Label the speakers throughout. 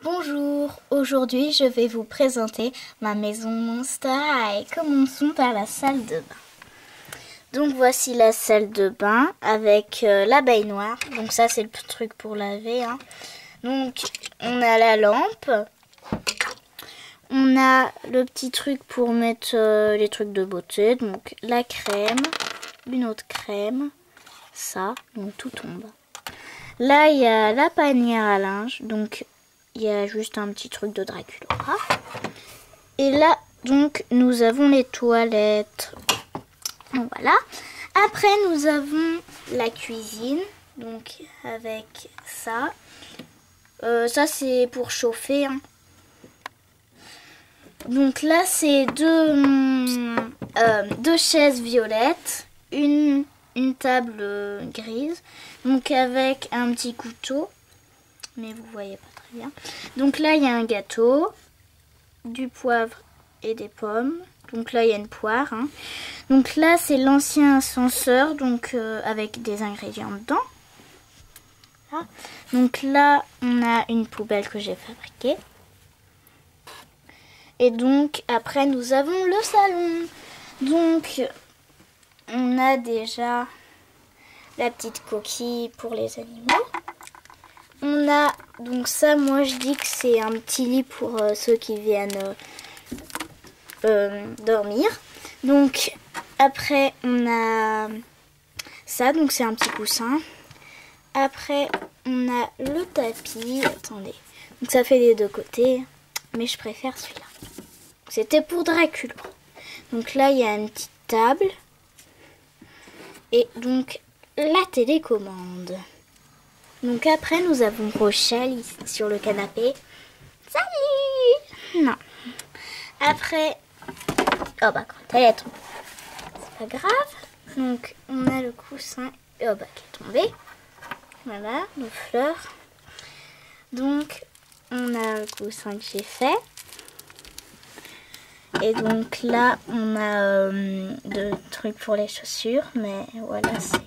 Speaker 1: Bonjour, aujourd'hui je vais vous présenter ma maison Monster High. Commençons par la salle de bain. Donc voici la salle de bain avec la baignoire. Donc ça c'est le truc pour laver. Donc on a la lampe. On a le petit truc pour mettre les trucs de beauté. Donc la crème, une autre crème, ça, donc tout tombe. Là il y a la panière à linge, donc il y a juste un petit truc de Draculaura. Et là, donc, nous avons les toilettes. Donc, voilà. Après, nous avons la cuisine. Donc, avec ça. Ça, c'est pour chauffer. Donc là, c'est deux chaises violettes. Une table grise. Donc, avec un petit couteau. Mais vous voyez pas très bien. Donc là, il y a un gâteau, du poivre et des pommes. Donc là, il y a une poire. Donc là, c'est l'ancien ascenseur, donc avec des ingrédients dedans. Là. Donc là, on a une poubelle que j'ai fabriquée. Et donc, après, nous avons le salon. Donc, on a déjà la petite coquille pour les animaux. On a, donc ça, moi je dis que c'est un petit lit pour ceux qui viennent dormir. Donc après on a ça, donc c'est un petit coussin. Après on a le tapis, attendez, donc ça fait des deux côtés, mais je préfère celui-là. C'était pour Dracula. Donc là il y a une petite table et donc la télécommande. Donc après, nous avons Rochelle ici sur le canapé. Salut! Non. Après, oh bah quand elle est tombée, c'est pas grave. Donc on a le coussin, oh bah qui est tombé. Voilà, nos fleurs. Donc on a le coussin que j'ai fait. Et donc là, on a deux trucs pour les chaussures, mais voilà, c'est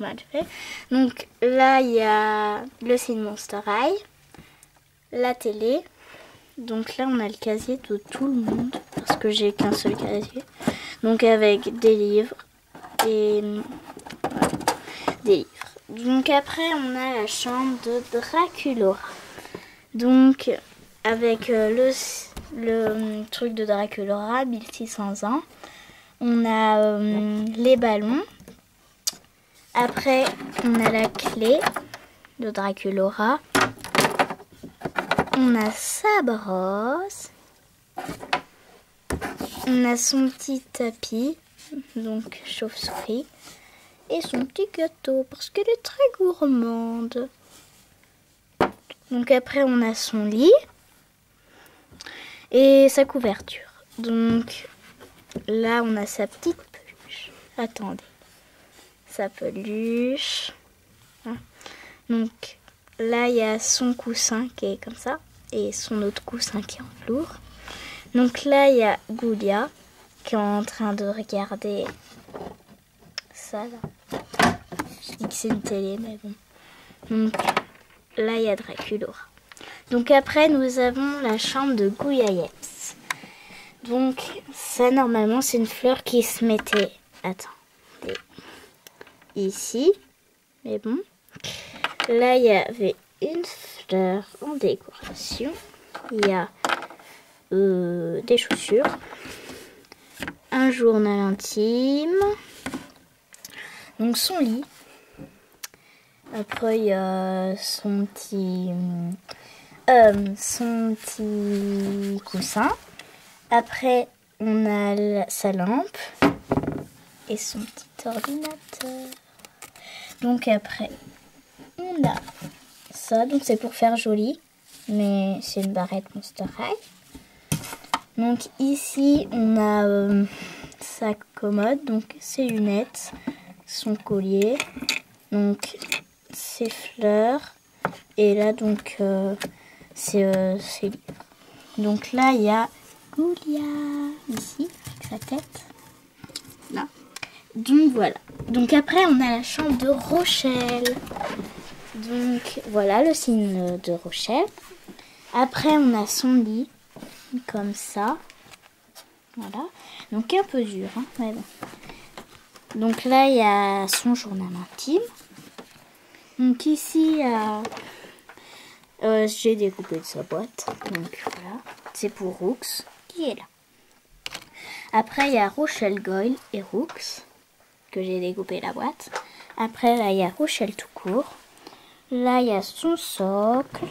Speaker 1: mal fait. Donc là il y a le signe Monster High, la télé. Donc là on a le casier de tout le monde parce que j'ai qu'un seul casier. Donc avec des livres et des livres. Donc après on a la chambre de Draculaura. Donc avec le truc de Draculaura, 1600 ans. On a les ballons. Après, on a la clé de Draculaura. On a sa brosse. On a son petit tapis, donc chauve-souris. Et son petit gâteau, parce qu'elle est très gourmande. Donc après, on a son lit. Et sa couverture. Donc là, on a sa petite peluche. Attendez. Sa peluche. Donc là il y a son coussin qui est comme ça et son autre coussin qui est en velours. Donc là il y a Goulia qui est en train de regarder ça là. Je dis que c'est une télé mais bon. Donc là il y a Draculaura. Donc après nous avons la chambre de Gouyayeps. Donc ça normalement c'est une fleur qui se mettait. Attends. Ici, mais bon, là il y avait une fleur en décoration, il y a des chaussures, un journal intime, donc son lit, après il y a son petit coussin, après on a sa lampe et son petit ordinateur. Donc après, on a ça, donc c'est pour faire joli, mais c'est une barrette Monster High. Donc ici, on a sa commode, donc ses lunettes, son collier, donc ses fleurs, et là donc ses livres. Donc là, il y a Goulia, ici, avec sa tête, là. Donc voilà. Donc après on a la chambre de Rochelle. Donc voilà le signe de Rochelle. Après, on a son lit, comme ça. Voilà. Donc, un peu dur, hein, mais bon. Donc là, il y a son journal intime. Donc ici, j'ai découpé de sa boîte. Donc voilà, c'est pour Roux qui est là. Après, il y a Rochelle Goyle et Roux, que j'ai découpé la boîte. Après, là, il y a Rochelle tout court. Là, il y a son socle,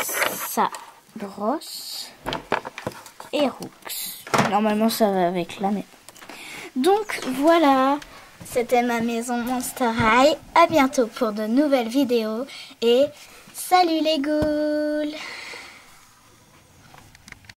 Speaker 1: sa brosse et Roux. Normalement, ça va avec là, mais... Donc, voilà, c'était ma maison Monster High. À bientôt pour de nouvelles vidéos et salut les ghouls!